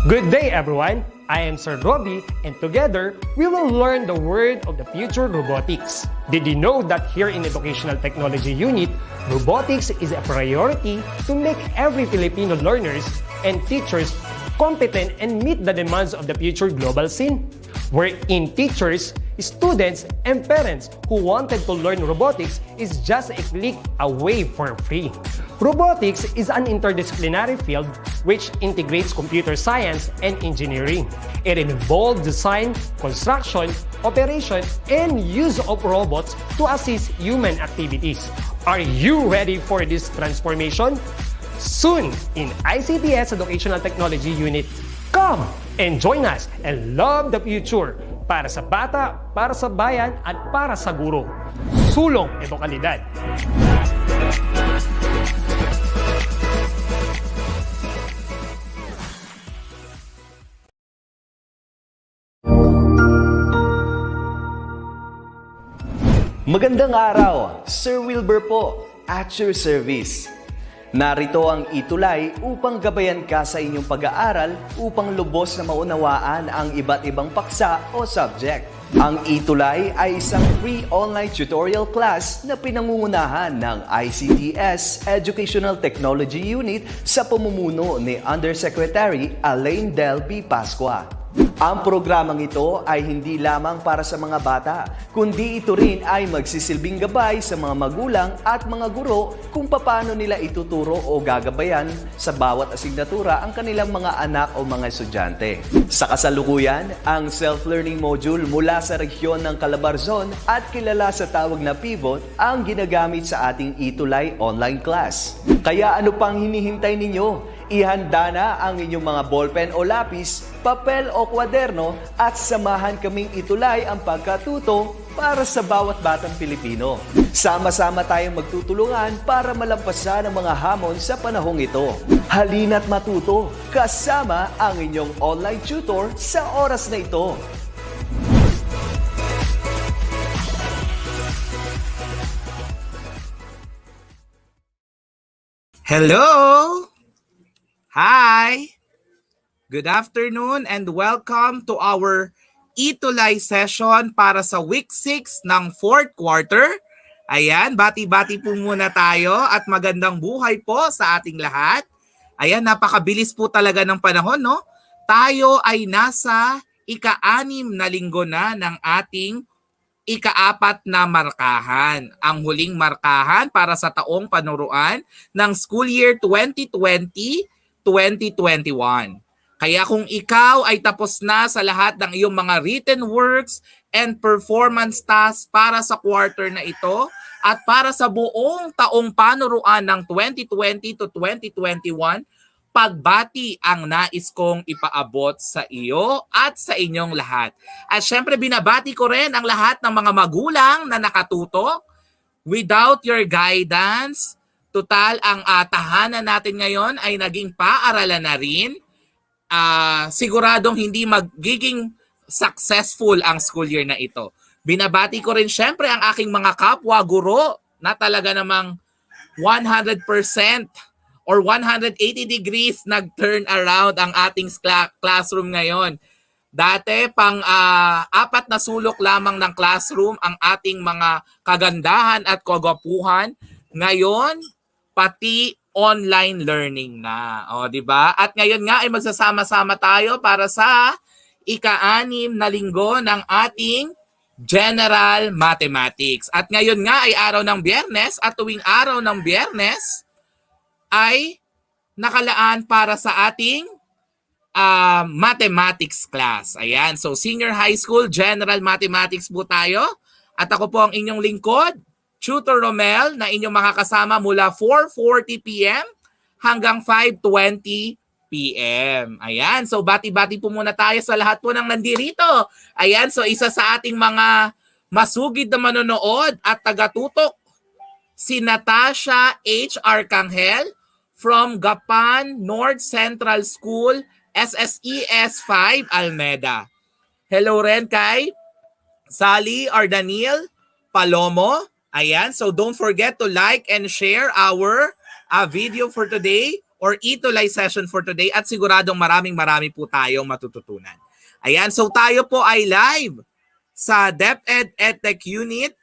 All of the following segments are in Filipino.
Good day, everyone. I am Sir Robbie, and together, we will learn the word of the future, robotics. Did you know that here in Educational Technology Unit, robotics is a priority to make every Filipino learners and teachers competent and meet the demands of the future global scene? Wherein teachers, students, and parents who wanted to learn robotics is just a click away for free. Robotics is an interdisciplinary field which integrates computer science and engineering. It involves design, construction, operation, and use of robots to assist human activities. Are you ready for this transformation? Soon in ICT's Educational Technology Unit. Come and join us and love the future para sa bata, para sa bayan, at para sa guro. Sulong edukalidad. Magandang araw, Sir Wilbur po, at your service. Narito ang ETUlay upang gabayan ka sa inyong pag-aaral upang lubos na maunawaan ang iba't ibang paksa o subject. Ang ETUlay ay isang free online tutorial class na pinangungunahan ng ICT's Educational Technology Unit sa pamumuno ni Undersecretary Elaine Del P. Pascua. Ang programang ito ay hindi lamang para sa mga bata, kundi ito rin ay magsisilbing gabay sa mga magulang at mga guro kung paano nila ituturo o gagabayan sa bawat asignatura ang kanilang mga anak o mga estudyante. Sa kasalukuyan, ang self-learning module mula sa rehiyon ng Calabarzon at kilala sa tawag na pivot ang ginagamit sa ating ETUlay online class. Kaya ano pang hinihintay ninyo? Ihanda na ang inyong mga ballpen o lapis, papel o kwaderno at samahan kaming itulay ang pagkatuto para sa bawat batang Pilipino. Sama-sama tayong magtutulungan para malampasan ang mga hamon sa panahong ito. Halina't matuto kasama ang inyong online tutor sa oras na ito. Hello! Hi! Good afternoon and welcome to our ETUlay session para sa Week 6 ng 4th quarter. Ayan, bati-bati po muna tayo at magandang buhay po sa ating lahat. Ayan, napakabilis po talaga ng panahon, no? Tayo ay nasa ika-6 na linggo na ng ating ika-4 na markahan. Ang huling markahan para sa taong panuruan ng school year 2020-2021. Kaya kung ikaw ay tapos na sa lahat ng iyong mga written works and performance tasks para sa quarter na ito at para sa buong taong panuruan ng 2020 to 2021, pagbati ang nais kong ipaabot sa iyo at sa inyong lahat. At syempre binabati ko rin ang lahat ng mga magulang na nakatutok. Without your guidance, total ang tahanan natin ngayon ay naging paaralan na rin. Siguradong hindi magiging successful ang school year na ito. Binabati ko rin syempre ang aking mga kapwa guro na talaga namang 100% or 180 degrees nag-turn around ang ating classroom ngayon. Dati pang 4 na sulok lamang ng classroom ang ating mga kagandahan at kagwapuhan. Ngayon, pati online learning na. O, di ba? At ngayon nga ay magsasama-sama tayo para sa ika-6 na linggo ng ating General Mathematics. At ngayon nga ay araw ng Biyernes at tuwing araw ng Biyernes ay nakalaan para sa ating mathematics class. Ayan. So, senior high school, General Mathematics po tayo. At ako po ang inyong lingkod, Tutor Romel, na inyong makakasama mula 4:40 p.m. hanggang 5:20 p.m. Ayan, so bati-bati po muna tayo sa lahat po ng nandirito. Ayan, so isa sa ating mga masugid na manonood at tagatutok, si Natasha H. Arcangel from Gapan North Central School, SSES 5, Almeda. Hello rin kay Sally or Daniel Palomo. Ayan, so don't forget to like and share our video for today or ETUlay session for today at siguradong marami po tayong matututunan. Ayan, so tayo po ay live sa DepEd Edtech Unit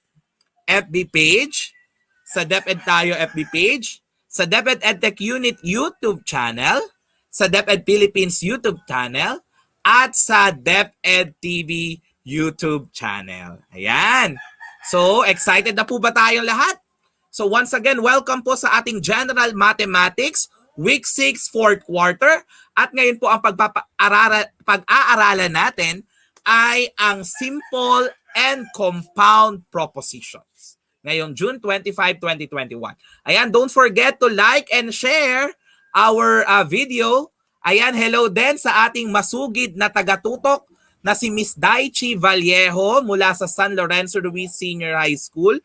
FB page, sa DepEd tayo FB page, sa DepEd Edtech Unit YouTube channel, sa DepEd Philippines YouTube channel, at sa DepEd TV YouTube channel. Ayan. So, excited na po ba tayong lahat? So once again, welcome po sa ating General Mathematics Week 6 4th quarter. At ngayon po ang pag-aaralan natin ay ang simple and compound propositions. Ngayong June 25, 2021. Ayan, don't forget to like and share our video. Ayan, hello din sa ating masugid na tagatutok na si Miss Daichi Vallejo mula sa San Lorenzo Ruiz Senior High School,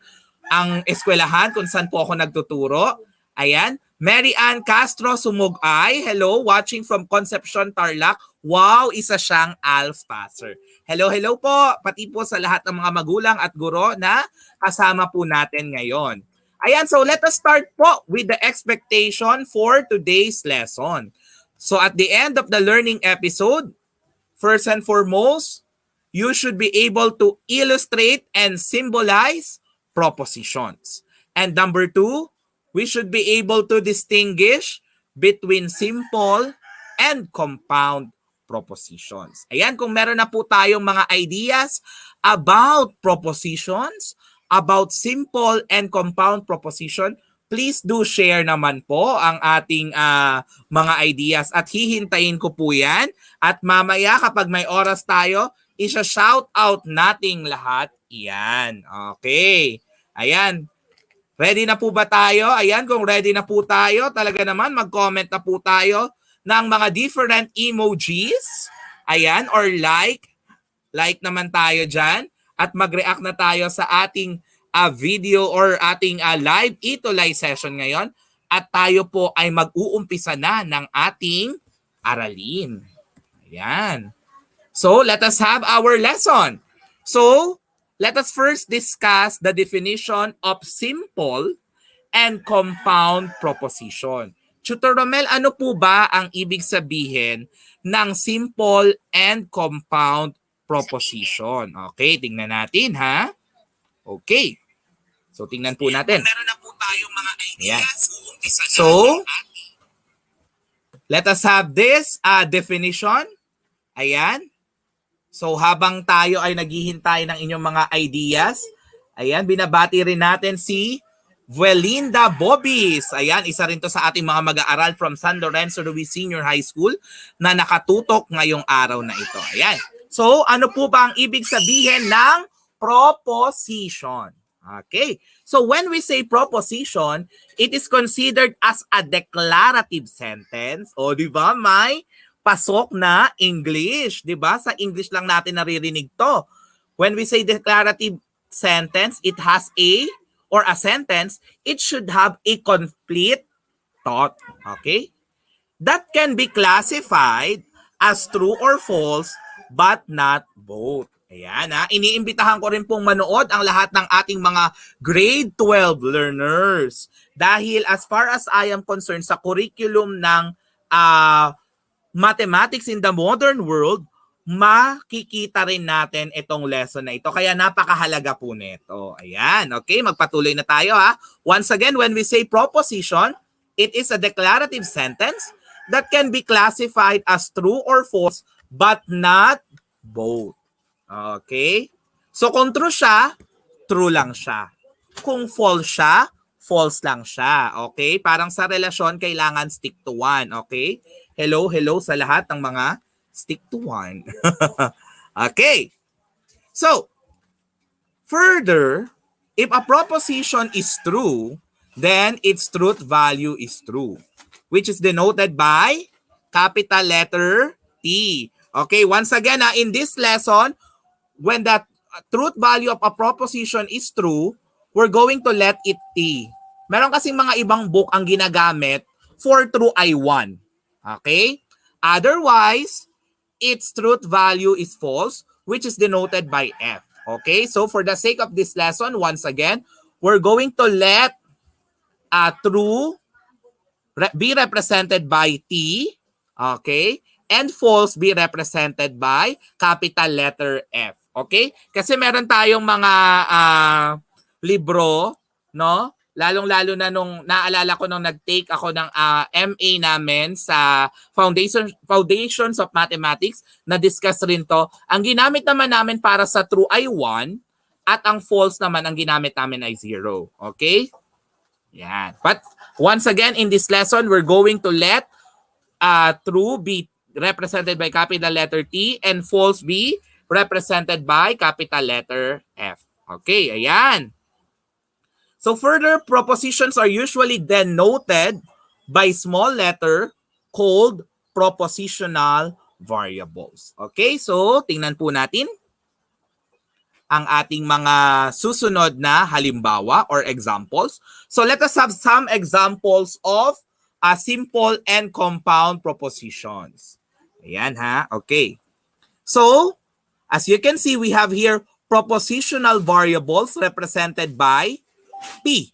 ang eskwelahan kung saan po ako nagtuturo. Ayan. Mary Ann Castro Sumugay, hello, watching from Concepcion, Tarlac. Wow, isa siyang ALF passer. Hello po, pati po sa lahat ng mga magulang at guro na kasama po natin ngayon. Ayan, so let us start po with the expectation for today's lesson. So at the end of the learning episode, first and foremost, you should be able to illustrate and symbolize propositions. And number 2, we should be able to distinguish between simple and compound propositions. Ayan, kung meron na po tayong mga ideas about propositions, about simple and compound proposition, please do share naman po ang ating mga ideas at hihintayin ko po yan. At mamaya kapag may oras tayo, isa-shout out nating lahat iyan. Okay. Ayan. Ready na po ba tayo? Ayan, kung ready na po tayo, talaga naman mag-comment na po tayo ng mga different emojis. Ayan, or like. Like naman tayo dyan. At mag-react na tayo sa ating video or ating live ETUlay session ngayon. At tayo po ay mag-uumpisa na ng ating aralin. Ayan. So, let us have our lesson. So, let us first discuss the definition of simple and compound proposition. Tutor Romel, ano po ba ang ibig sabihin ng simple and compound proposition? Okay, tingnan natin ha. Okay. So, tingnan po natin. Meron na po tayong mga ideas. So, let us have this definition. Ayan. So, habang tayo ay naghihintay ng inyong mga ideas, ayan, binabati rin natin si Velinda Bobis. Ayan, isa rin to sa ating mga mag-aaral from San Lorenzo Ruiz Senior High School na nakatutok ngayong araw na ito. Ayan. So, ano po ba ang ibig sabihin ng proposition? Okay. So, when we say proposition, it is considered as a declarative sentence. O, di ba, may pasok na English. Di ba? Sa English lang natin naririnig to. When we say declarative sentence, it has a sentence, it should have a complete thought. Okay? That can be classified as true or false, but not both. Ayan ha, iniimbitahan ko rin pong manood ang lahat ng ating mga grade 12 learners. Dahil as far as I am concerned sa curriculum ng Mathematics in the Modern World, makikita rin natin itong lesson na ito. Kaya napakahalaga po nito. Ayan, okay, magpatuloy na tayo ha. Once again, when we say proposition, it is a declarative sentence that can be classified as true or false, but not both. Okay? So kung true siya, true lang siya. Kung false siya, false lang siya. Okay? Parang sa relasyon, kailangan stick to one. Okay? Hello sa lahat ng mga stick to one. Okay. So, further, if a proposition is true, then its truth value is true, which is denoted by capital letter T. Okay, once again, in this lesson, when the truth value of a proposition is true, we're going to let it T. Meron kasing mga ibang book ang ginagamit for true ay 1. Okay? Otherwise, its truth value is false, which is denoted by F. Okay? So for the sake of this lesson, once again, we're going to let true be represented by T, okay? And false be represented by capital letter F, okay? Kasi meron tayong mga libro, no? Lalong-lalo na nung naalala ko nung nag-take ako ng MA namin sa Foundations of Mathematics, na-discuss rin to. Ang ginamit naman namin para sa true ay 1 at ang false naman ang ginamit namin ay 0. Okay? Yan. But once again, in this lesson, we're going to let true be represented by capital letter T and false be represented by capital letter F. Okay, ayan. So further, propositions are usually denoted by small letter called propositional variables. Okay, so tingnan po natin ang ating mga susunod na halimbawa or examples. So let us have some examples of simple and compound propositions. Ayan ha, okay. So, as you can see, we have here propositional variables represented by P.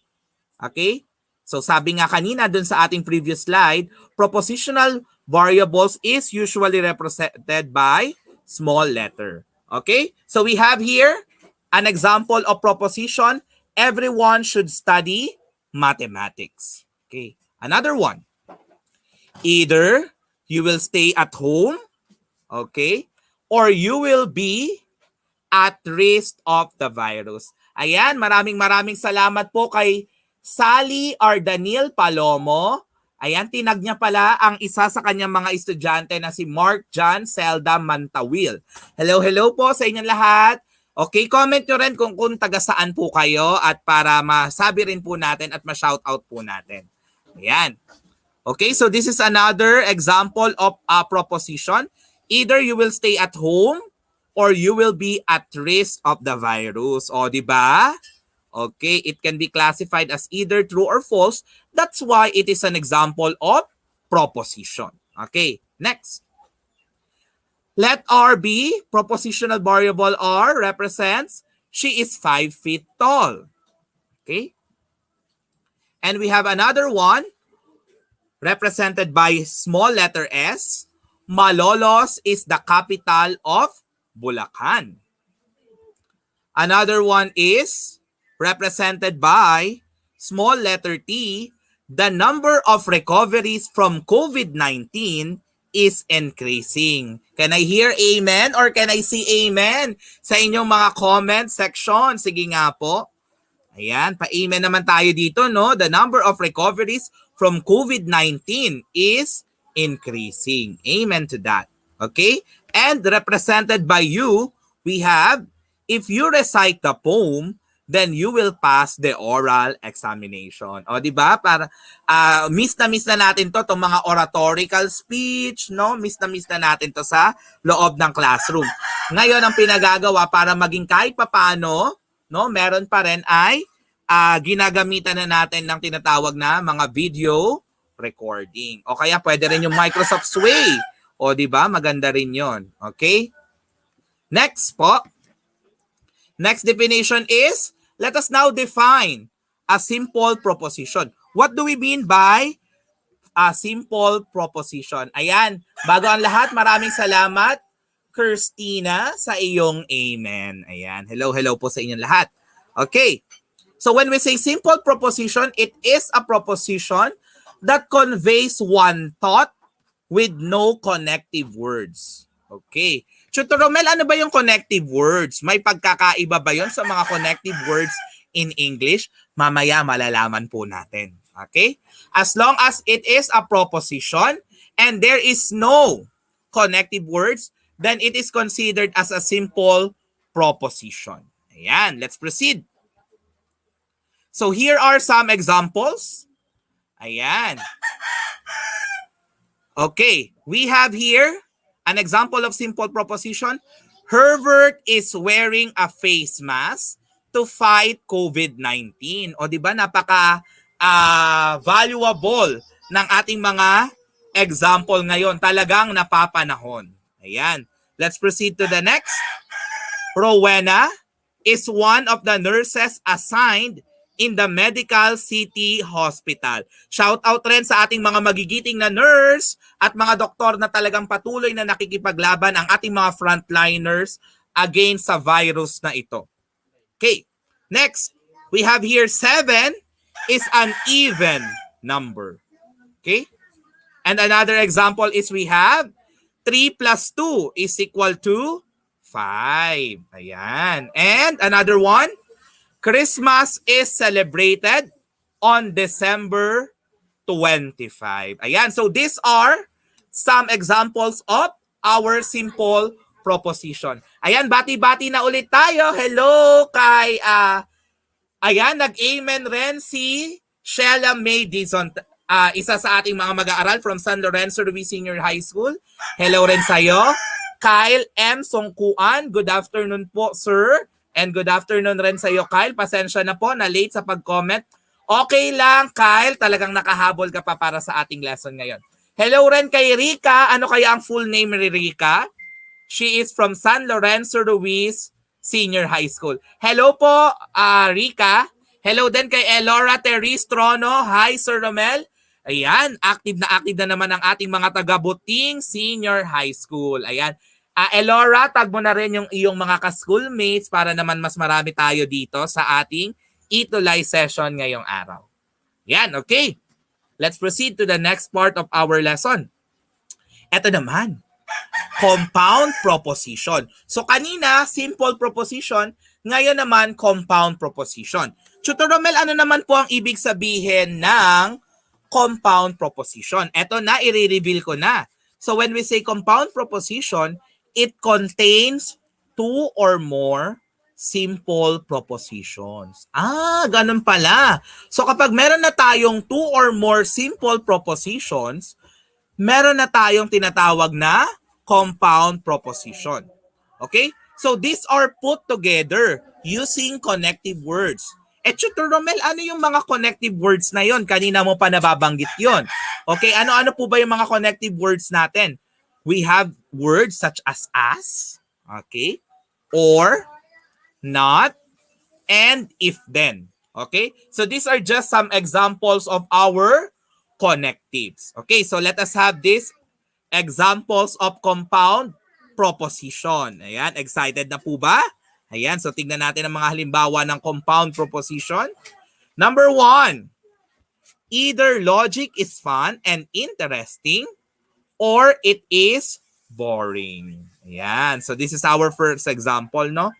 Okay? So sabi nga kanina dun sa ating previous slide, propositional variables is usually represented by small letter. Okay? So we have here an example of proposition. Everyone should study mathematics. Okay? Another one. Either you will stay at home, okay, or you will be at risk of the virus. Ayan, maraming salamat po kay Sally or Daniel Palomo. Ayan, tinag niya pala ang isa sa kanyang mga estudyante na si Mark John Zelda Mantawil. Hello po sa inyong lahat. Okay, comment nyo rin kung taga saan po kayo at para masabi rin po natin at ma-shoutout po natin. Ayan. Okay, so this is another example of a proposition. Either you will stay at home or you will be at risk of the virus. O, di ba? Okay, it can be classified as either true or false. That's why it is an example of proposition. Okay, next. Let R be propositional variable R represents she is 5 feet tall. Okay? And we have another one represented by small letter S. Malolos is the capital of Bulacan. Another one is represented by small letter T. The number of recoveries from COVID-19 is increasing. Can I hear amen or can I see amen sa inyong mga comment section? Sige nga po. Ayan, pa-amen naman tayo dito, no? The number of recoveries from COVID-19 is increasing. Amen to that. Okay? And represented by you, we have, if you recite the poem, then you will pass the oral examination. O, di ba? Para miss na natin to, itong mga oratorical speech, no? Miss na natin to sa loob ng classroom. Ngayon, ang pinagagawa para maging kahit papano, no, meron pa rin ay ginagamitan na natin ng tinatawag na mga video recording. O kaya pwede rin yung Microsoft Sway. O di ba? Maganda rin 'yon. Okay? Next po. Next definition is, let us now define a simple proposition. What do we mean by a simple proposition? Ayan, bago ang lahat, maraming salamat, Christina, sa iyong amen. Ayan, hello po sa inyong lahat. Okay, so when we say simple proposition, it is a proposition that conveys one thought with no connective words. Okay. Tutor Romel, ano ba yung connective words? May pagkakaiba ba yon sa mga connective words in English? Mamaya malalaman po natin. Okay? As long as it is a proposition and there is no connective words, then it is considered as a simple proposition. Ayan, let's proceed. So here are some examples. Ayan. Okay, we have here an example of simple proposition. Herbert is wearing a face mask to fight COVID-19. O di ba napaka valuable ng ating mga example ngayon. Talagang napapanahon. Ayan. Let's proceed to the next. Rowena is one of the nurses assigned in the Medical City Hospital. Shout out rin sa ating mga magigiting na nurse at mga doktor na talagang patuloy na nakikipaglaban ang ating mga frontliners against sa virus na ito. Okay, next, we have here 7 is an even number. Okay, and another example is we have 3 plus 2 is equal to 5. Ayan. And another one, Christmas is celebrated on December 25. Ayan. So these are some examples of our simple proposition. Ayan, bati-bati na ulit tayo. Hello kay ayan, nag-amen rin si Sheila May Dizon. Isa sa ating mga mag-aaral from San Lorenzo Ruiz Senior High School. Hello rin sa'yo. Kyle M. Songkuan, good afternoon po, sir. And good afternoon rin sa'yo, Kyle. Pasensya na po na late sa pag-comment. Okay lang, Kyle. Talagang nakahabol ka pa para sa ating lesson ngayon. Hello rin kay Rika. Ano kaya ang full name ni Rika? She is from San Lorenzo Ruiz Senior High School. Hello po, Rika. Hello din kay Elora Terese Trono. Hi, Sir Romel. Ayan, active na naman ang ating mga taga-Buting Senior High School. Ayan. Elora, tag mo na rin yung iyong mga ka-schoolmates para naman mas marami tayo dito sa ating ETUlay session ngayong araw. Ayan, okay. Let's proceed to the next part of our lesson. Ito naman, compound proposition. So kanina, simple proposition. Ngayon naman, compound proposition. Tutor Romel, ano naman po ang ibig sabihin ng compound proposition? Ito na, i-reveal ko na. So when we say compound proposition, it contains 2 or more simple propositions. Ganun pala. So kapag meron na tayong 2 or more simple propositions, meron na tayong tinatawag na compound proposition. Okay? So these are put together using connective words. Tutor Romel, ano yung mga connective words na yon? Kanina mo pa nababanggit yon. Okay, ano-ano po ba yung mga connective words natin? We have words such as, okay, or, not, and if then. Okay, so these are just some examples of our connectives. Okay, so let us have these examples of compound proposition. Ayan, excited na po ba? Ayan, so tignan natin ang mga halimbawa ng compound proposition. Number 1, either logic is fun and interesting or it is boring. Ayan, so this is our first example, no?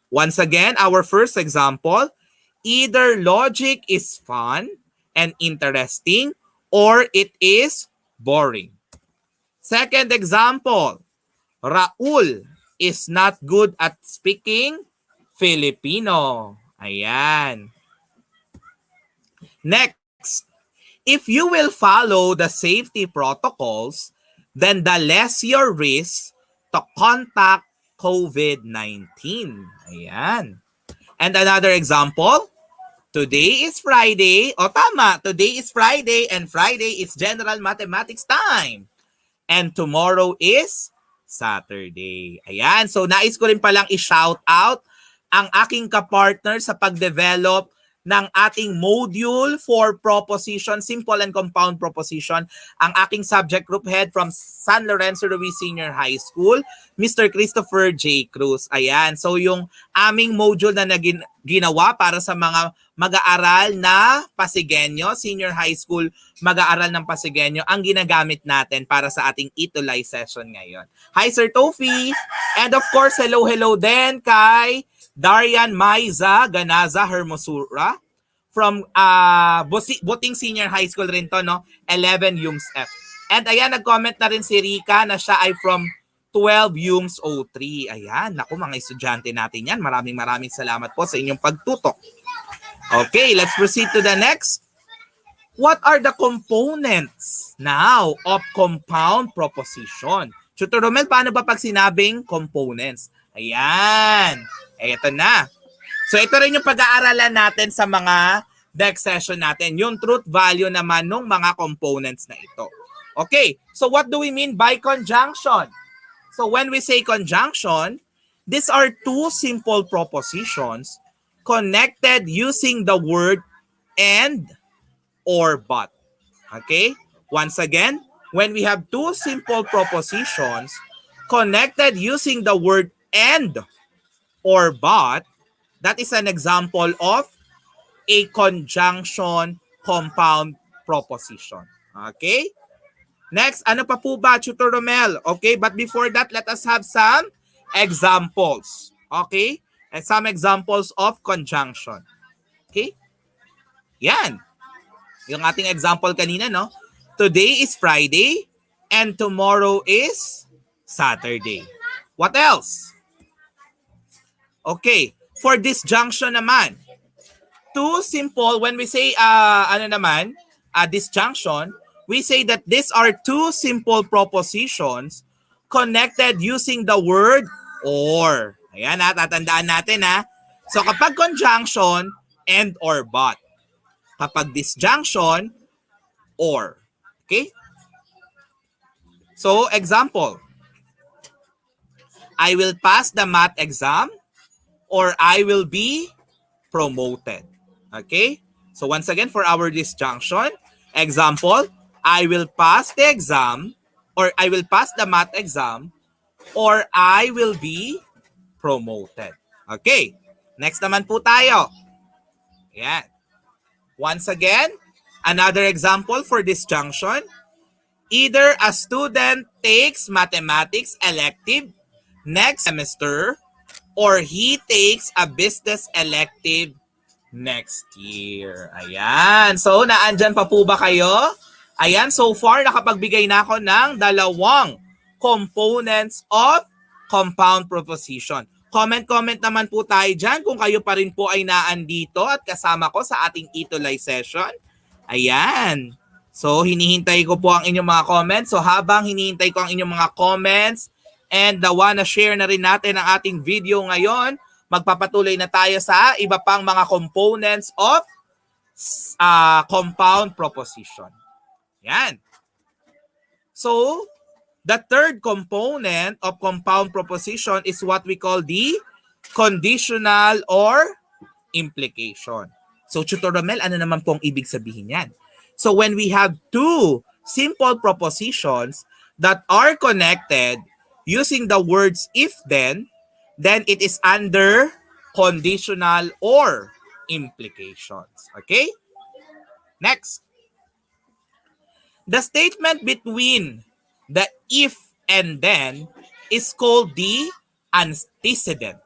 Once again, our first example, either logic is fun and interesting or it is boring. Second example, Raul is not good at speaking Filipino. Ayan. Next, if you will follow the safety protocols, then the less your risk to contact COVID-19. Ayan. And another example, today is Friday. Tama, today is Friday and Friday is general mathematics time. And tomorrow is Saturday. Ayan. So, nais ko rin palang i-shout out ang aking kapartner sa pag-develop ng ating module for proposition, simple and compound proposition, ang aking subject group head from San Lorenzo Ruiz Senior High School, Mr. Christopher J. Cruz. Ayan. So, yung aming module na ginawa para sa mga mag-aaral na Pasigenyo, senior high school mag-aaral ng Pasigenyo, ang ginagamit natin para sa ating ETUlay session ngayon. Hi, Sir Tofi! And of course, hello din kay Darian Maiza Ganaza Hermosura from Buting Senior High School rin to, no? 11 Yums F. And ayan, nag-comment na rin si Rika na siya ay from 12 Yums O3. Ayan, naku mga estudyante natin yan. Maraming salamat po sa inyong pagtutok. Okay, let's proceed to the next. What are the components now of compound proposition? Tutor Romel, paano ba pag sinabing components? Ayan. Ito na. So ito rin yung pag-aaralan natin sa mga next session natin. Yung truth value naman ng mga components na ito. Okay, so what do we mean by conjunction? So when we say conjunction, these are 2 simple propositions connected using the word and or but. Okay? Once again, when we have two simple propositions connected using the word and or but, that is an example of a conjunction compound proposition. Okay? Next, ano pa po ba, Tutor Romel? Okay, but before that, let us have some examples. Okay? And some examples of conjunction. Okay? Yan. Yung ating example kanina, no? Today is Friday and tomorrow is Saturday. What else? Okay. For disjunction naman, two simple, when we say, disjunction, we say that these are two simple propositions connected using the word or. Ayan, tatandaan natin, ha. So, kapag conjunction, and or but. Kapag disjunction, or. Okay? So, example. I will pass the math exam or I will be promoted. Okay? So once again, for our disjunction, example, I will pass the exam or I will pass the math exam or I will be promoted. Okay? Next naman po tayo. Yan. Once again, another example for disjunction. Either a student takes mathematics elective next semester or he takes a business elective next year. Ayan. So, naandyan pa po ba kayo? Ayan, so far, nakapagbigay na ako ng dalawang components of compound proposition. Comment naman po tayo dyan kung kayo pa rin po ay naandito at kasama ko sa ating ETUlay session. Ayan. So, hinihintay ko po ang inyong mga comments. So, habang hinihintay ko ang inyong mga comments and na share na rin natin ang ating video ngayon, magpapatuloy na tayo sa iba pang mga components of compound proposition. Yan. So, the third component of compound proposition is what we call the conditional or implication. So, Tutor Romel, ano naman pong ibig sabihin yan? So, when we have two simple propositions that are connected using the words if-then it is under conditional or implications. Okay? Next. The statement between the if and then is called the antecedent.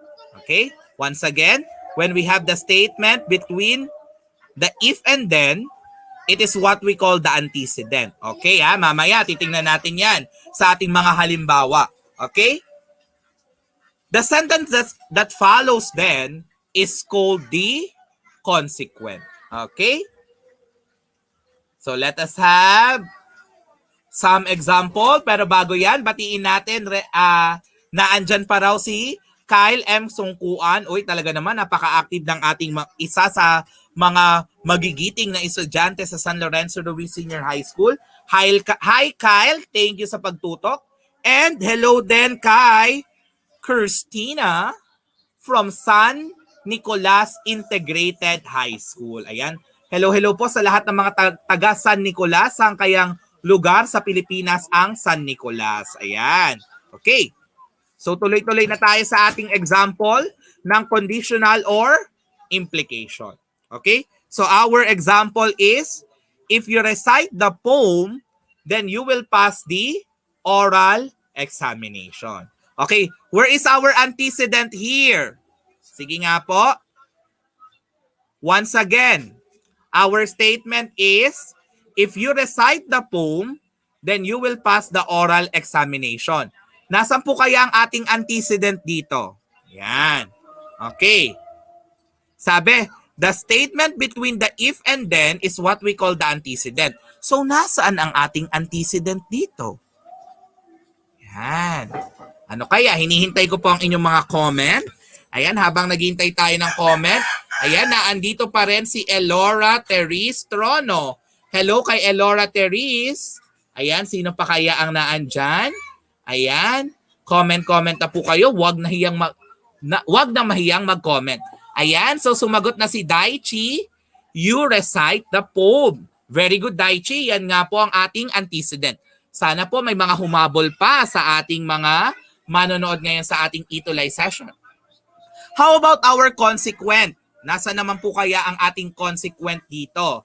Okay? Once again, when we have the statement between the if and then, it is what we call the antecedent. Okay? Mamaya, titingnan natin yan sa ating mga halimbawa. Okay? The sentence that follows then is called the consequent. Okay? So let us have some example. Pero bago yan, batiin natin naandyan pa raw si Kyle M. Sungkuan. Uy, talaga naman, napaka-active ng ating isa sa mga magigiting na estudyante sa San Lorenzo Ruiz Senior High School. Hi Kyle, thank you sa pagtutok. And hello din kay Christina from San Nicolas Integrated High School. Ayan. Hello po sa lahat ng mga taga San Nicolas, ang kayang lugar sa Pilipinas ang San Nicolas. Ayan. Okay. So tuloy-tuloy na tayo sa ating example ng conditional or implication. Okay? So our example is, if you recite the poem, then you will pass the oral examination. Okay, where is our antecedent here? Sige nga po. Once again, our statement is, if you recite the poem, then you will pass the oral examination. Nasaan po kaya ang ating antecedent dito? Yan. Okay. Sabi, the statement between the if and then is what we call the antecedent. So, nasaan ang ating antecedent dito? Yan. Ano kaya? Hinihintay ko po ang inyong mga comment. Ayan, habang naghihintay tayo ng comment. Ayan, naandito pa rin si Elora Therese Trono. Hello kay Elora Therese. Ayan, sino pa kaya ang naandyan? Ayan, comment na po kayo. Huwag na mahiyang mag-comment. Ayan, so sumagot na si Daichi. You recite the poem. Very good, Daichi. Yan nga po ang ating antecedent. Sana po may mga humabol pa sa ating mga manonood ngayon sa ating ETUlay session. How about our consequent? Nasa naman po kaya ang ating consequent dito?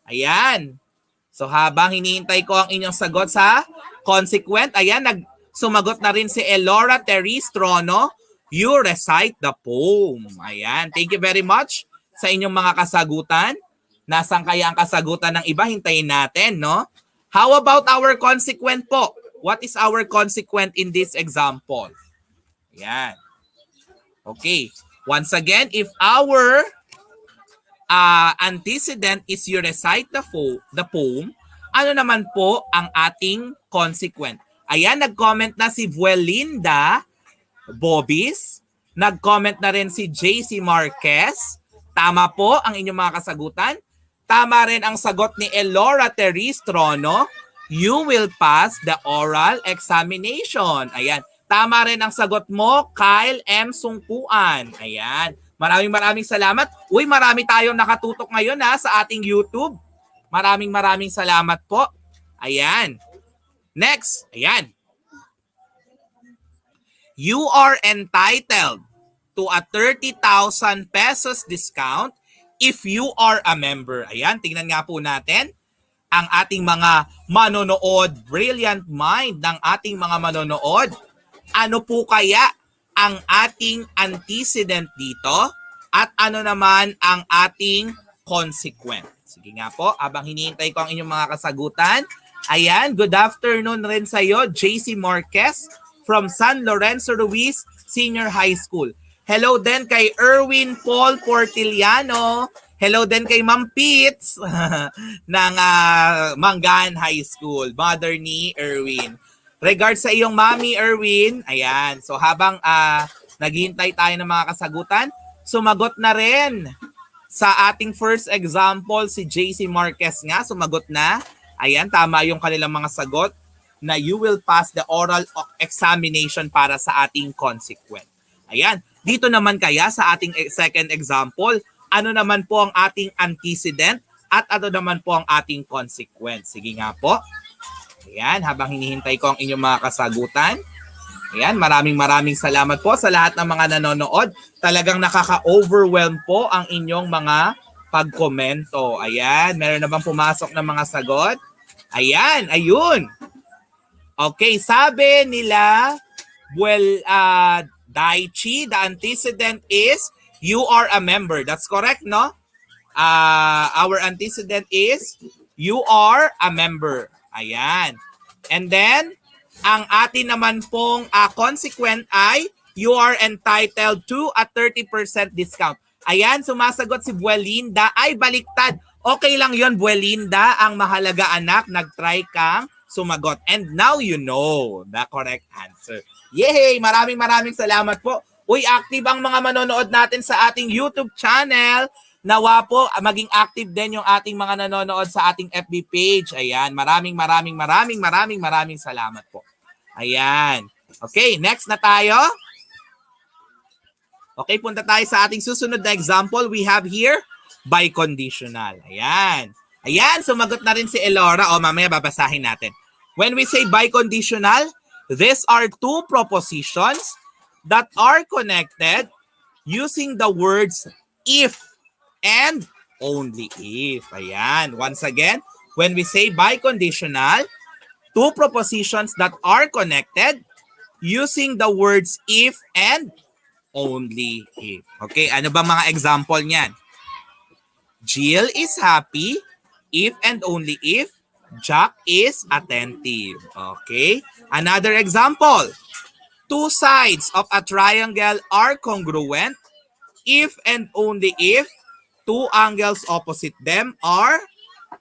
Ayan. So habang hinihintay ko ang inyong sagot sa consequent, ayan, sumagot na rin si Elora Therese Trono. You recite the poem. Ayan. Thank you very much sa inyong mga kasagutan. Nasaan kaya ang kasagutan ng iba? Hintayin natin, no? How about our consequent po? What is our consequent in this example? Ayan. Okay. Once again, if our antecedent is you recite the poem, ano naman po ang ating consequent? Ayan, nag-comment na si Vuelinda Bobis. Nag-comment na rin si JC Marquez. Tama po ang inyong mga kasagutan. Tama rin ang sagot ni Elora Therese Trono. You will pass the oral examination. Ayan. Tama rin ang sagot mo, Kyle M. Sungkuan. Ayan. Maraming salamat. Uy, marami tayong nakatutok ngayon sa ating YouTube. Maraming salamat po. Ayan. Next. Ayan. You are entitled to a 30,000 pesos discount if you are a member. Ayan, tingnan nga po natin ang ating mga manonood. Brilliant mind ng ating mga manonood. Ano po kaya ang ating antecedent dito at ano naman ang ating consequent? Sige nga po, abang hinihintay ko ang inyong mga kasagutan. Ayan, good afternoon rin sa iyo, JC Marquez from San Lorenzo Ruiz Senior High School. Hello din kay Erwin Paul Portiliano. Hello din kay Ma'am Pitts ng Mangan High School, mother ni Erwin. Regards sa iyong mami, Erwin. Ayan. So habang naghihintay tayo ng mga kasagutan, sumagot na rin sa ating first example si JC Marquez nga. Sumagot na. Ayan, tama yung kanilang mga sagot na you will pass the oral examination para sa ating consequent. Ayan. Dito naman kaya sa ating second example, ano naman po ang ating antecedent at ano naman po ang ating consequent. Sige nga po. Ayan, habang hinihintay ko ang inyong mga kasagutan. Ayan, maraming salamat po sa lahat ng mga nanonood. Talagang nakaka-overwhelm po ang inyong mga pagkomento. Ayan, meron na bang pumasok ng mga sagot? Ayan, ayun. Okay, sabi nila, Daichi, the antecedent is you are a member. That's correct, no? Our antecedent is you are a member. Ayan. And then, ang atin naman pong consequent ay you are entitled to a 30% discount. Ayan, sumasagot si Buelinda. Ay, baliktad. Okay lang yon, Buelinda. Ang mahalaga, anak, nag-try kang sumagot. And now you know the correct answer. Yay! Maraming salamat po. Uy, active ang mga manonood natin sa ating YouTube channel. Nawa po, maging active din yung ating mga nanonood sa ating FB page. Ayan, maraming salamat po. Ayan. Okay, next na tayo. Okay, punta tayo sa ating susunod na example. We have here, biconditional. Ayan. Ayan, sumagot na rin si Elora. O, mamaya babasahin natin. When we say biconditional, these are two propositions that are connected using the words if and only if. Ayan. Once again, when we say biconditional, two propositions that are connected using the words if and only if. Okay, ano ba mga example niyan? Jill is happy if and only if Jack is attentive. Okay, another example. Two sides of a triangle are congruent if and only if two angles opposite them are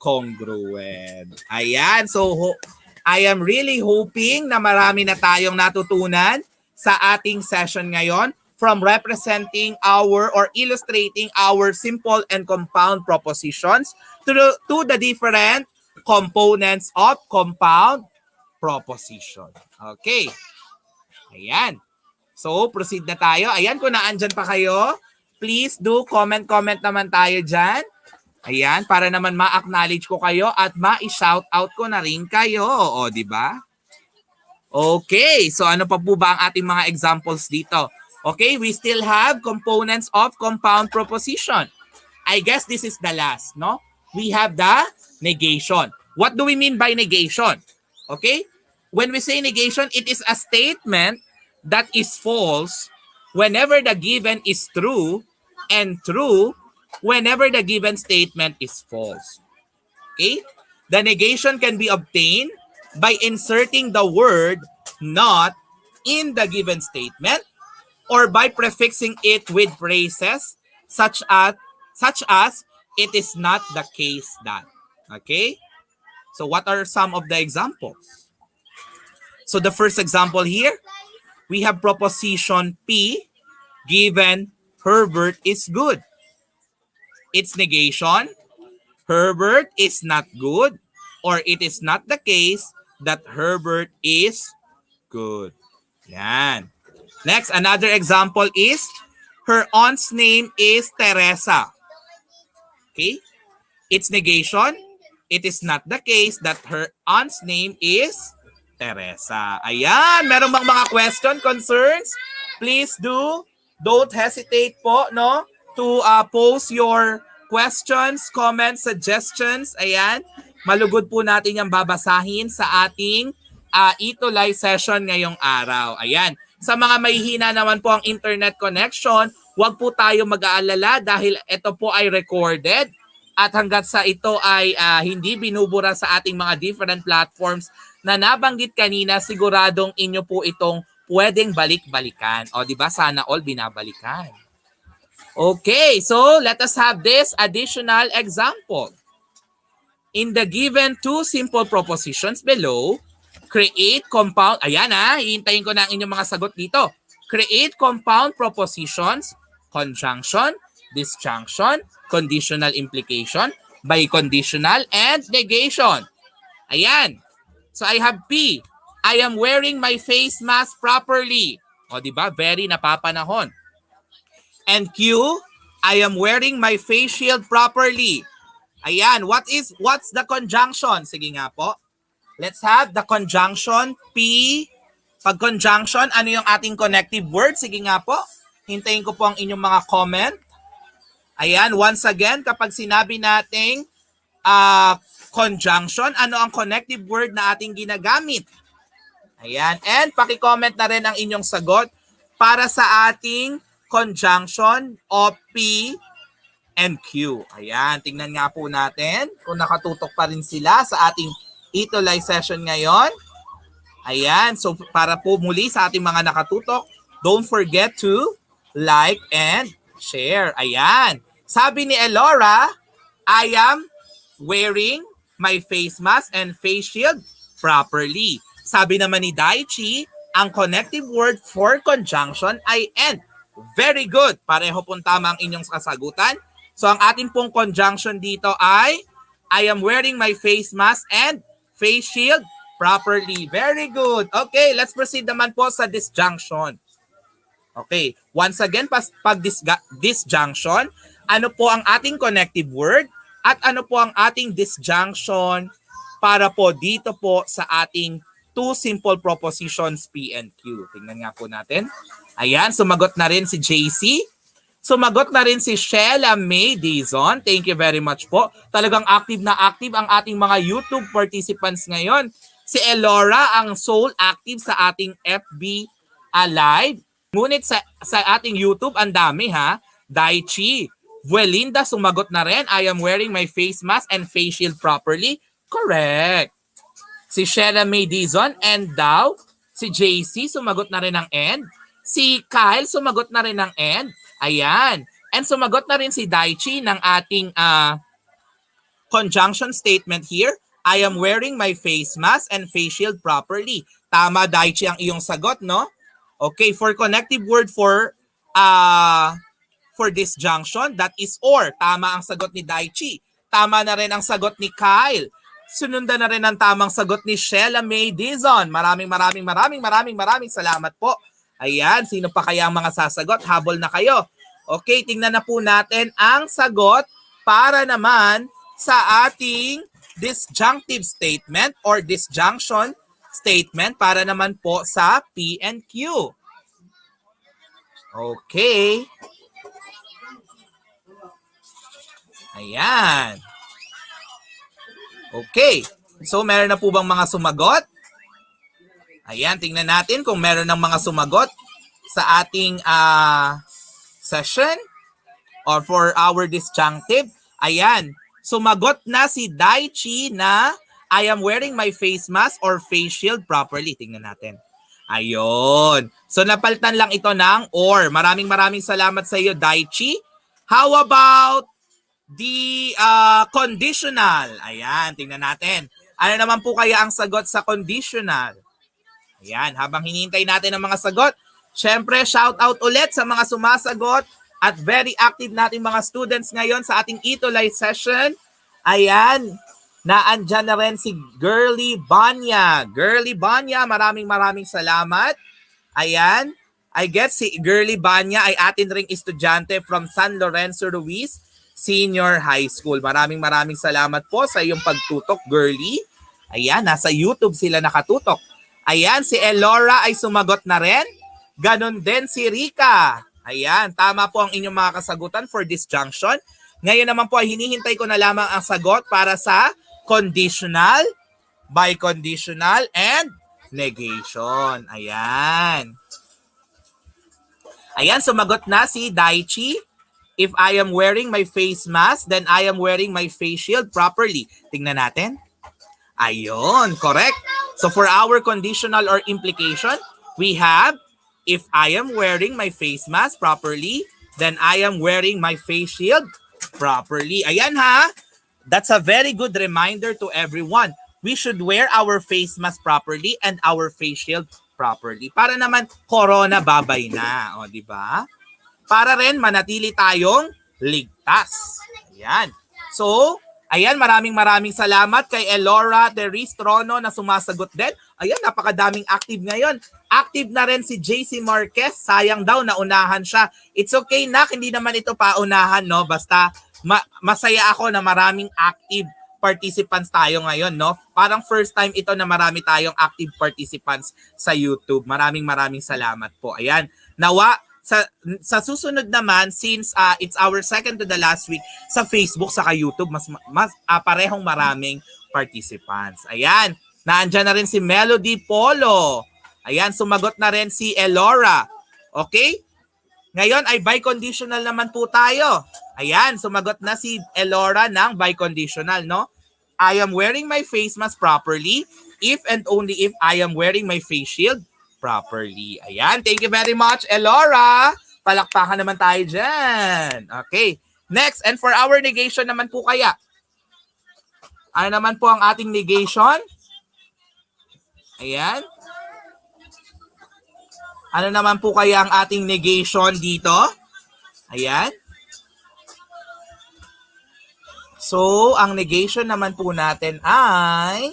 congruent. Ayan, so I am really hoping na marami na tayong natutunan sa ating session ngayon from representing our or illustrating our simple and compound propositions to the different components of compound proposition. Okay. Ayan. So, proceed na tayo. Ayan, kung naandyan pa kayo, Please do comment naman tayo dyan. Ayan, para naman ma-acknowledge ko kayo at ma-shoutout ko na rin kayo. O, di ba? Okay, so ano pa po ba ang ating mga examples dito? Okay, we still have components of compound proposition. I guess this is the last, no? We have the negation. What do we mean by negation? Okay? When we say negation, it is a statement that is false whenever the given is true and true whenever the given statement is false. Okay? The negation can be obtained by inserting the word not in the given statement or by prefixing it with phrases such as it is not the case that. Okay? So what are some of the examples? So the first example here, we have proposition P given Herbert is good. Its negation, Herbert is not good, or it is not the case that Herbert is good. Yan. Next, another example is her aunt's name is Teresa. Okay? Its negation, it is not the case that her aunt's name is Teresa. Ayan, meron bang mga question, concerns? Please do. Don't hesitate po, no? To post your questions, comments, suggestions. Ayan, malugod po natin yung babasahin sa ating ETUlay session ngayong araw. Ayan, sa mga mahihina naman po ang internet connection, huwag po tayo mag-aalala dahil ito po ay recorded. At hanggat sa ito ay hindi binubura sa ating mga different platforms na nabanggit kanina, siguradong inyo po itong pwedeng balik-balikan. O di ba sana all binabalikan. Okay, so let us have this additional example. In the given two simple propositions below, create compound, ayan hihintayin ko na ang inyong mga sagot dito. Create compound propositions, conjunction, disjunction, conditional implication, biconditional, and negation. Ayan. So I have P. I am wearing my face mask properly. O diba? Very napapanahon. And Q. I am wearing my face shield properly. Ayan. What's the conjunction? Sige nga po. Let's have the conjunction P. Pag conjunction, ano yung ating connective word? Sige nga po. Hintayin ko po ang inyong mga comment. Ayan, once again, kapag sinabi nating conjunction, ano ang connective word na ating ginagamit? Ayan, and paki-comment na rin ang inyong sagot para sa ating conjunction of P and Q. Ayan, tingnan nga po natin kung nakatutok pa rin sila sa ating ETUlay session ngayon. Ayan, so para po muli sa ating mga nakatutok, don't forget to like and share. Ayan. Sabi ni Elora, I am wearing my face mask and face shield properly. Sabi naman ni Daichi, ang connective word for conjunction ay and. Very good. Pareho pong tama ang inyong kasagutan. So ang ating pong conjunction dito ay I am wearing my face mask and face shield properly. Very good. Okay, let's proceed naman po sa disjunction. Okay, once again, pag disjunction, ano po ang ating connective word at ano po ang ating disjunction para po dito po sa ating two simple propositions P and Q. Tingnan nga po natin. Ayan, sumagot na rin si JC. Sumagot na rin si Sheila May Dizon. Thank you very much po. Talagang active na active ang ating mga YouTube participants ngayon. Si Elora ang sole active sa ating FB Live. Ngunit sa ating YouTube, ang dami ha. Daichi. Vuelinda sumagot na rin. I am wearing my face mask and face shield properly. Correct. Si Sheila May Dizon and daw. Si JC sumagot na rin ng and. Si Kyle sumagot na rin ng and. Ayan. And sumagot na rin si Daichi ng ating conjunction statement here. I am wearing my face mask and face shield properly. Tama, Daichi, ang iyong sagot, no? Okay, for connective word for disjunction, that is or. Tama ang sagot ni Daichi. Tama na rin ang sagot ni Kyle. Sunundan na rin ang tamang sagot ni Sheila May Dizon. Maraming salamat po. Ayan, sino pa kaya ang mga sasagot? Habol na kayo. Okay, tingnan na po natin ang sagot para naman sa ating disjunctive statement or disjunction statement para naman po sa P and Q. Okay. Ayan. Okay. So, meron na po bang mga sumagot? Ayan, tingnan natin kung meron ng mga sumagot sa ating session or for our disjunctive. Ayan, sumagot na si Daichi na I am wearing my face mask or face shield properly. Tingnan natin. Ayun. So napalitan lang ito ng or. Maraming salamat sa iyo, Daichi. How about the conditional? Ayan, tingnan natin. Ano naman po kaya ang sagot sa conditional? Ayan, habang hinihintay natin ang mga sagot, syempre shout out ulit sa mga sumasagot at very active nating mga students ngayon sa ating ETUlay session. Ayan, naandyan na rin si Girly Banya. Girly Banya, maraming salamat. Ayan, I guess si Girly Banya ay atin ring estudyante from San Lorenzo Ruiz Senior High School. Maraming salamat po sa iyong pagtutok, Girly. Ayan, nasa YouTube sila nakatutok. Ayan, si Elora ay sumagot na rin. Ganon din si Rika. Ayan, tama po ang inyong mga kasagutan for disjunction. Ngayon naman po ay hinihintay ko na lamang ang sagot para sa conditional, biconditional, and negation. Ayan. Ayan, sumagot na si Daichi. If I am wearing my face mask, then I am wearing my face shield properly. Tingnan natin. Ayun, correct. So for our conditional or implication, we have, if I am wearing my face mask properly, then I am wearing my face shield properly. Ayan ha, that's a very good reminder to everyone. We should wear our face mask properly and our face shield properly. Para naman corona babay na, o di ba? Para rin manatili tayong ligtas. Ayan. So, ayan, maraming salamat kay Elora Teristrono na sumasagot din. Ayan, napakadaming active ngayon. Active na rin si JC Marquez. Sayang daw, naunahan siya. It's okay, nak. Hindi naman ito paunahan, no? Basta masaya ako na maraming active participants tayo ngayon, no? Parang first time ito na marami tayong active participants sa YouTube. Maraming salamat po. Ayan. Nawa, sa susunod naman, since it's our second to the last week sa Facebook saka YouTube, mas parehong maraming participants. Ayan, naandyan na rin si Melody Polo. Ayan, sumagot na rin si Elora. Okay? Ngayon ay biconditional naman po tayo. Ayan, sumagot na si Elora ng biconditional, no? I am wearing my face mask properly if and only if I am wearing my face shield properly. Ayan, thank you very much, Elora. Palakpakan naman tayo dyan. Okay, next, and for our negation naman po kaya. Ano naman po ang ating negation? Ayan. Ano naman po kaya ang ating negation dito? Ayan. So, ang negation naman po natin ay,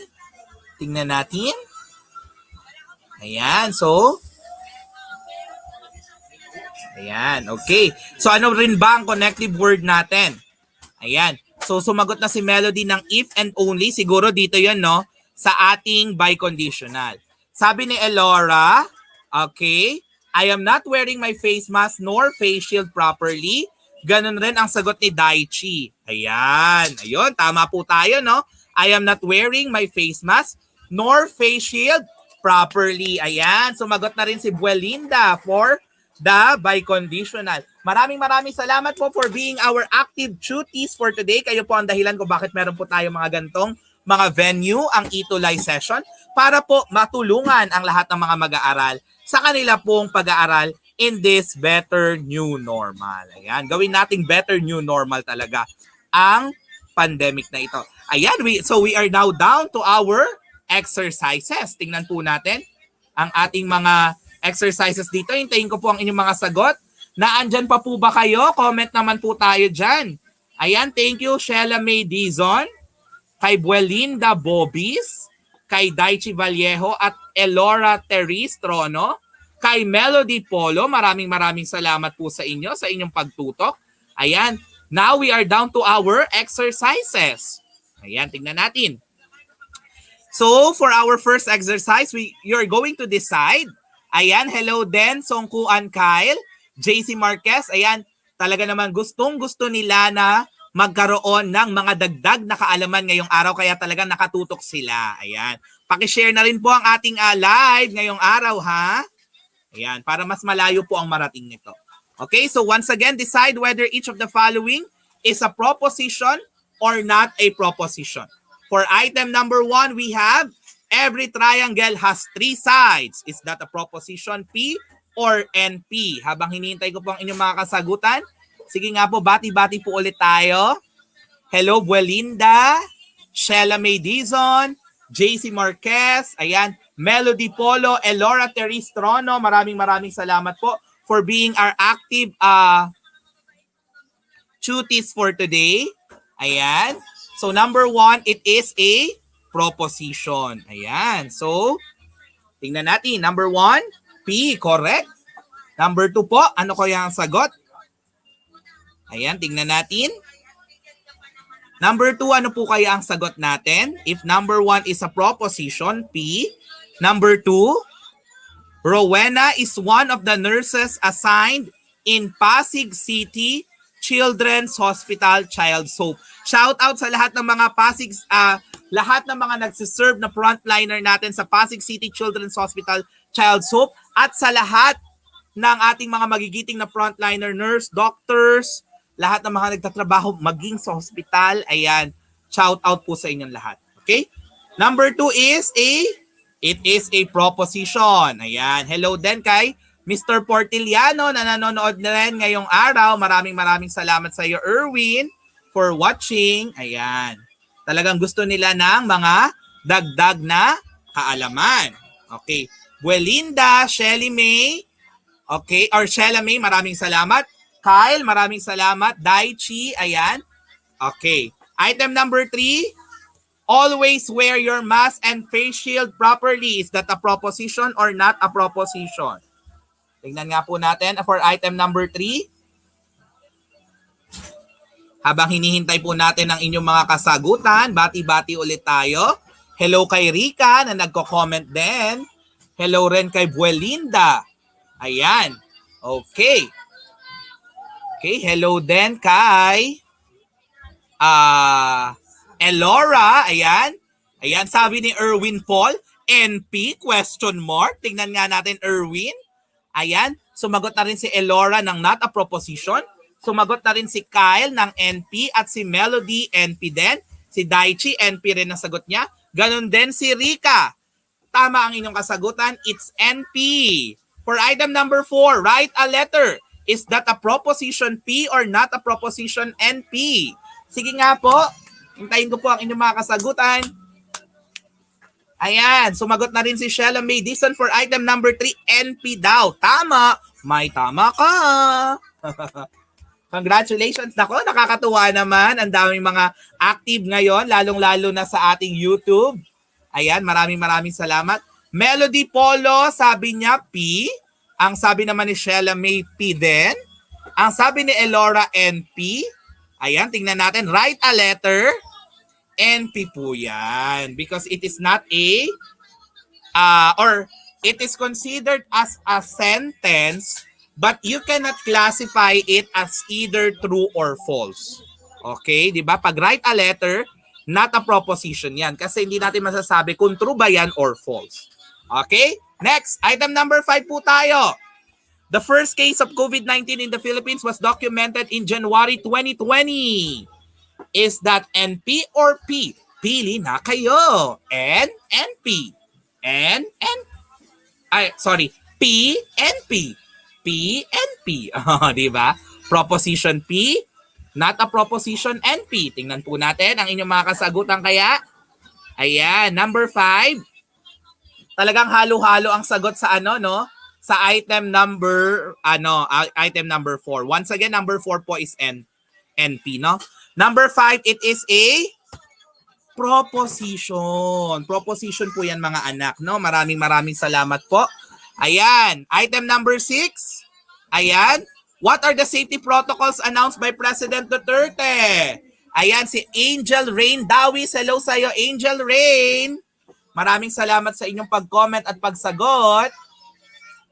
tingnan natin. Ayan, so, ayan, okay. So, ano rin ba ang connective word natin? Ayan, so sumagot na si Melody ng if and only. Siguro dito yun, no? Sa ating biconditional. Sabi ni Elora, okay, I am not wearing my face mask nor face shield properly. Ganun rin ang sagot ni Daichi. Ayan, ayun, tama po tayo, no? I am not wearing my face mask nor face shield properly. Ayan, sumagot na rin si Buelinda for the biconditional. Maraming salamat po for being our active tutees for today. Kayo po ang dahilan kung bakit meron po tayo mga gantong mga venue, ang ETUlay session, para po matulungan ang lahat ng mga mag-aaral sa kanila pong pag-aaral in this better new normal. Ayan, gawin nating better new normal talaga ang pandemic na ito. Ayan, so we are now down to our exercises. Tingnan po natin ang ating mga exercises dito. Hintayin ko po ang inyong mga sagot. Naandyan pa po ba kayo? Comment naman po tayo dyan. Ayan, thank you Sheila May Dizon, kay Buelinda Bobis, kay Daichi Vallejo at Elora Teristrono. Kay Melody Polo, maraming salamat po sa inyo, sa inyong pagtutok. Ayan. Now we are down to our exercises. Ayan, tingnan natin. So, for our first exercise, you're going to decide. Ayan, hello din, Songkuan Kyle, JC Marquez. Ayan, talaga naman gustong-gusto nila na magkaroon ng mga dagdag na kaalaman ngayong araw, kaya talagang nakatutok sila. Ayan. Pakishare na rin po ang ating live ngayong araw, ha? Ayan, para mas malayo po ang marating nito. Okay, so once again, decide whether each of the following is a proposition or not a proposition. For item number 1, we have every triangle has 3 sides. Is that a proposition P or NP? Habang hinihintay ko po ang inyong mga kasagutan, sige nga po, bati-bati po ulit tayo. Hello, Buelinda, Sheila May Dizon, JC Marquez, ayan, Melody Polo, Elora Therese Trono, maraming salamat po for being our active cuties for today. Ayan. So number 1, it is a proposition. Ayan. So, tingnan natin. Number 1, P, correct. Number 2 po, ano kaya ang sagot? Ayan, tingnan natin. Number 2, ano po kaya ang sagot natin? If number 1 is a proposition, P. Number 2, Rowena is one of the nurses assigned in Pasig City Children's Hospital Child Soap. Shout out sa lahat ng mga lahat ng mga nagsiserve na frontliner natin sa Pasig City Children's Hospital Child Soap at sa lahat ng ating mga magigiting na frontliner nurse, doctors, lahat ng mga nagtatrabaho maging sa hospital. Ayan, shout out po sa inyong lahat. Okay? Number 2 is it is a proposition. Ayan, hello din kay Mr. Portiliano na nanonood na rin ngayong araw. Maraming salamat sa iyo, Erwin, for watching. Ayan. Talagang gusto nila ng mga dagdag na kaalaman. Okay. Buelinda, Shelly May. Okay. Or Sheila May, maraming salamat. Kyle, maraming salamat. Daichi, ayan. Okay. Item number 3. Always wear your mask and face shield properly. Is that a proposition or not a proposition? Tingnan nga po natin for item number 3. Habang hinihintay po natin ang inyong mga kasagutan, bati-bati ulit tayo. Hello kay Rika na nagko-comment din. Hello rin kay Buelinda. Ayan. Okay. Okay, hello din kay Elora. Ayan. Ayan, sabi ni Erwin Paul, NP, question mark. Tingnan nga natin, Erwin. Ayan, sumagot na rin si Elora ng not a proposition. Sumagot na rin si Kyle ng NP at si Melody, NP din. Si Daichi, NP rin ang sagot niya. Ganon din si Rika. Tama ang inyong kasagutan. It's NP. For item number 4, write a letter. Is that a proposition P or not a proposition NP? Sige nga po. Hintayin ko po ang inyong mga kasagutan. Ayan. Sumagot na rin si Sheila May Dizon for item number 3, NP daw. Tama. May tama ka. Congratulations. Nako, nakakatuwa naman. Ang daming mga active ngayon, lalong-lalo na sa ating YouTube. Ayan, maraming salamat. Melody Polo, sabi niya P. Ang sabi naman ni Sheila May, P din. Ang sabi ni Elora, NP. Ayan, tingnan natin. Write a letter. NP po yan. Because it is not a, or it is considered as a sentence, but you cannot classify it as either true or false. Okay, di ba? Pag write a letter, not a proposition yan. Kasi hindi natin masasabi kung true ba yan or false. Okay? Next, item number 5 po tayo. The first case of COVID-19 in the Philippines was documented in January 2020. Is that NP or P? Pili na kayo. NP. P, NP. P, NP. Di ba? Proposition P, not a proposition NP. Tingnan po natin ang inyong mga kasagutan kaya. Ayan, number 5. Talagang halo-halo ang sagot sa sa item number item number 4. Once again, number 4 po is NP, no? Number 5, it is a proposition. Proposition po yan mga anak, no? Maraming salamat po. Ayan. Item number 6. Ayan. What are the safety protocols announced by President Duterte? Ayan, si Angel Rain Dawis. Hello sa'yo, Angel Rain. Maraming salamat sa inyong pag-comment at pagsagot.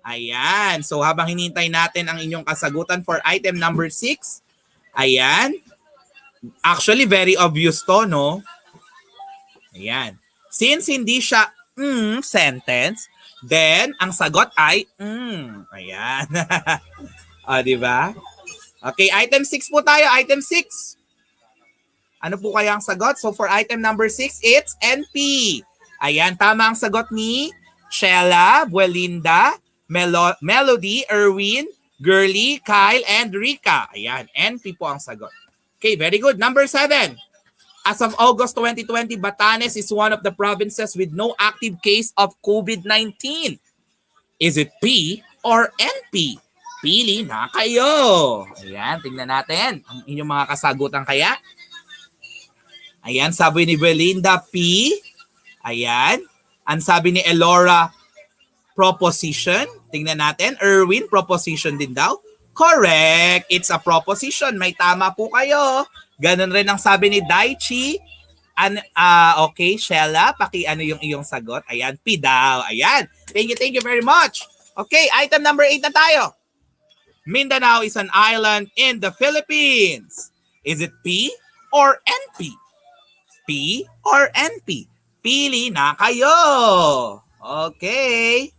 Ayan. So habang hinintay natin ang inyong kasagutan for item number 6. Ayan. Actually, very obvious to, no? Ayan. Since hindi siya sentence, then ang sagot ay Ayan. O, di ba? Okay, item 6 po tayo. Item 6. Ano po kaya ang sagot? So for item number 6, it's NP. Ayan, tama ang sagot ni Shella, Buelinda, Melody, Erwin, Girly, Kyle, and Rika. Ayan, NP po ang sagot. Okay, very good. Number 7. As of August 2020, Batanes is one of the provinces with no active case of COVID-19. Is it P or NP? Pili na kayo. Ayan, tingnan natin ang inyong mga kasagutan kaya. Ayan, sabi ni Belinda, P. Ayan. Ang sabi ni Elora, proposition. Tingnan natin. Erwin, proposition din daw. Correct. It's a proposition. May tama po kayo. Ganon rin ang sabi ni Daichi. Okay, Shella, ano yung iyong sagot? Ayan, P daw. Ayan. Thank you very much. Okay, item number 8 na tayo. Mindanao is an island in the Philippines. Is it P or NP? P or NP? Pili na kayo. Okay.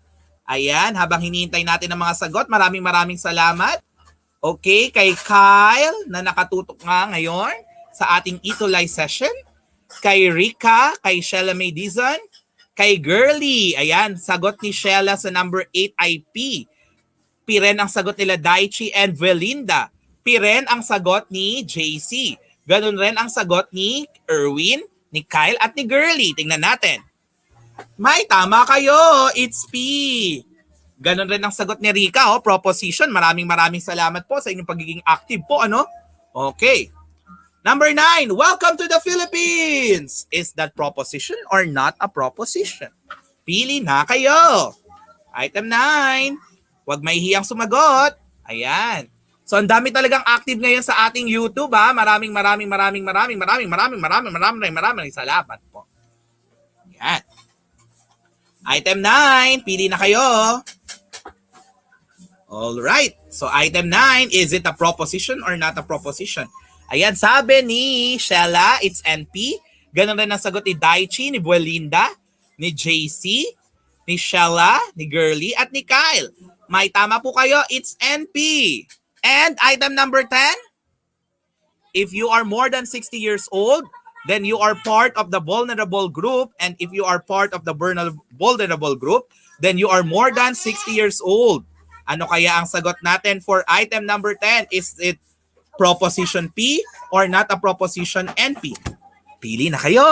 Ayan, habang hinihintay natin ang mga sagot, maraming salamat. Okay, kay Kyle na nakatutok nga ngayon sa ating ETUlay session. Kay Rika, kay Shella May Dizon, kay Girly. Ayan, sagot ni Shella sa number 8 ay P. P rin ang sagot nila Daichi and Belinda. P rin ang sagot ni JC. Ganun rin ang sagot ni Erwin, ni Kyle at ni Girly. Tingnan natin. May tama kayo. It's P. Ganon rin ang sagot ni Rika, proposition. Maraming salamat po sa inyong pagiging active po, ano? Okay. Number 9, welcome to the Philippines. Is that proposition or not a proposition? Pili na kayo. Item 9, huwag mahihiyang sumagot. Ayan. So, ang dami talagang active ngayon sa ating YouTube, ha? Maraming salamat po. Ayan. Item 9, pili na kayo. All right. So item 9, is it a proposition or not a proposition? Ayan, sabi ni Shella, it's NP. Ganun rin ang sagot ni Daichi, ni Buelinda, ni JC, ni Shella, ni Girly, at ni Kyle. May tama po kayo, it's NP. And item number 10, if you are more than 60 years old, then you are part of the vulnerable group. And if you are part of the vulnerable group, then you are more than 60 years old. Ano kaya ang sagot natin for item number 10? Is it proposition P or not a proposition NP? Pili na kayo!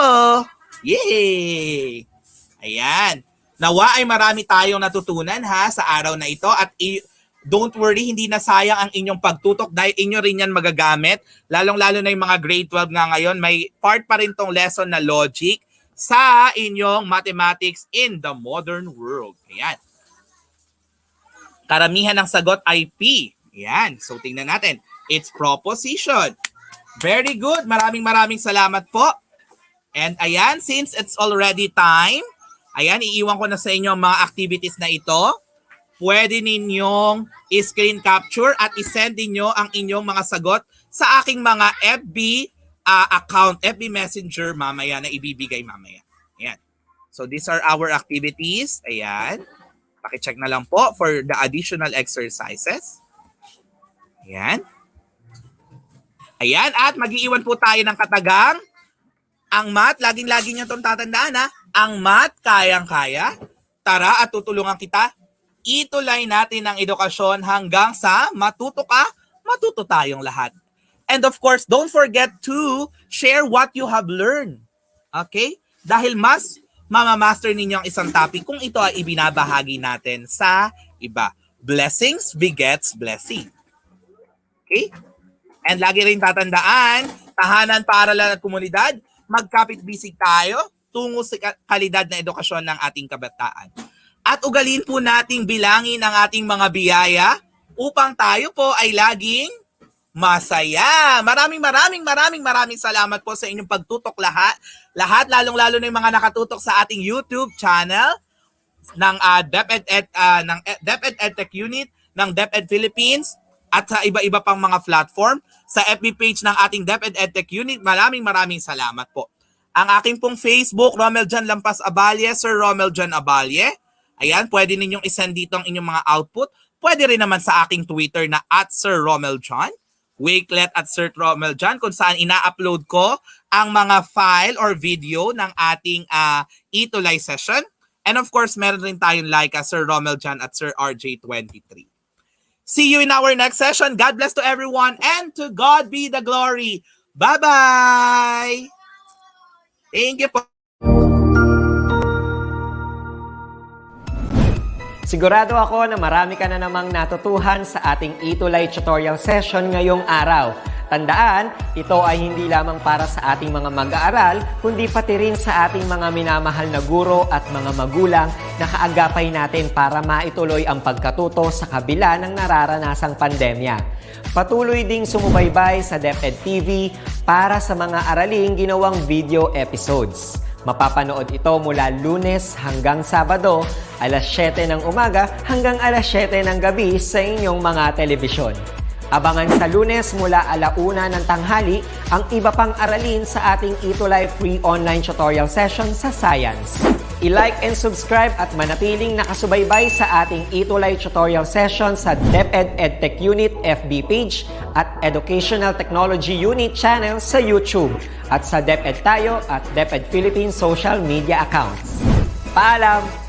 Yay! Ayan. Nawa ay marami tayong natutunan sa araw na ito at don't worry, hindi na sayang ang inyong pagtutok dahil inyo rin yan magagamit. Lalong-lalo na yung mga grade 12 nga ngayon, may part pa rin tong lesson na logic sa inyong mathematics in the modern world. Ayan. Karamihan ng sagot ay P. Ayan. So tingnan natin. It's proposition. Very good. Maraming salamat po. And ayan, since it's already time, ayan, iiwan ko na sa inyo ang mga activities na ito. Pwede ninyong i-screen capture at i-send ninyo ang inyong mga sagot sa aking mga FB account, FB Messenger mamaya na ibibigay mamaya. Ayan. So these are our activities. Ayan. Paki-check na lang po for the additional exercises. Ayan. Ayan. At mag-iiwan po tayo ng katagang. Ang math, laging-lagi nyo itong tatandaan Ang math, kayang-kaya. Tara at tutulungan kita. Itulay natin ang edukasyon hanggang sa matuto ka, matuto tayong lahat. And of course, don't forget to share what you have learned. Okay? Dahil mas mamamaster ninyo ang isang topic kung ito ay ibinabahagi natin sa iba. Blessings begets blessing. Okay? And lagi rin tatandaan, tahanan, paaralan at komunidad, magkapit-bisig tayo tungo sa kalidad na edukasyon ng ating kabataan. At ugaliin po nating bilangin ang ating mga biyaya upang tayo po ay laging masaya. Maraming salamat po sa inyong pagtutok lahat. Lalong-lalo na yung mga nakatutok sa ating YouTube channel ng DepEd Edtech Unit, ng DepEd Philippines, at sa iba-iba pang mga platform. Sa FB page ng ating DepEd Edtech Unit, maraming salamat po. Ang aking pong Facebook, Romel John Lampas Abalye, Sir Romel John Abalye. Ayan, pwede ninyong isend dito ang inyong mga output. Pwede rin naman sa aking Twitter na @SirRomelJohn, Wakelet @SirRomelJohn, kung saan ina-upload ko ang mga file or video ng ating ETUlay session. And of course, meron rin tayong like Sir Romeljan at Sir RJ23. See you in our next session. God bless to everyone and to God be the glory. Bye-bye! Thank you po. Sigurado ako na marami ka na namang natutuhan sa ating ETUlay tutorial session ngayong araw. Tandaan, ito ay hindi lamang para sa ating mga mag-aaral, kundi pati rin sa ating mga minamahal na guro at mga magulang na kaagapay natin para maituloy ang pagkatuto sa kabila ng nararanasang pandemya. Patuloy ding sumubaybay sa DepEd TV para sa mga araling ginawang video episodes. Mapapanood ito mula Lunes hanggang Sabado, alas 7 ng umaga hanggang alas 7 ng gabi sa inyong mga telebisyon. Abangan sa Lunes mula 1:00 ng tanghali ang iba pang aralin sa ating ETUlay free online tutorial session sa Science. I-like and subscribe at manatiling nakasubaybay sa ating ETUlay tutorial session sa DepEd Edtech Unit FB page at Educational Technology Unit channel sa YouTube at sa DepEd Tayo at DepEd Philippines social media accounts. Paalam!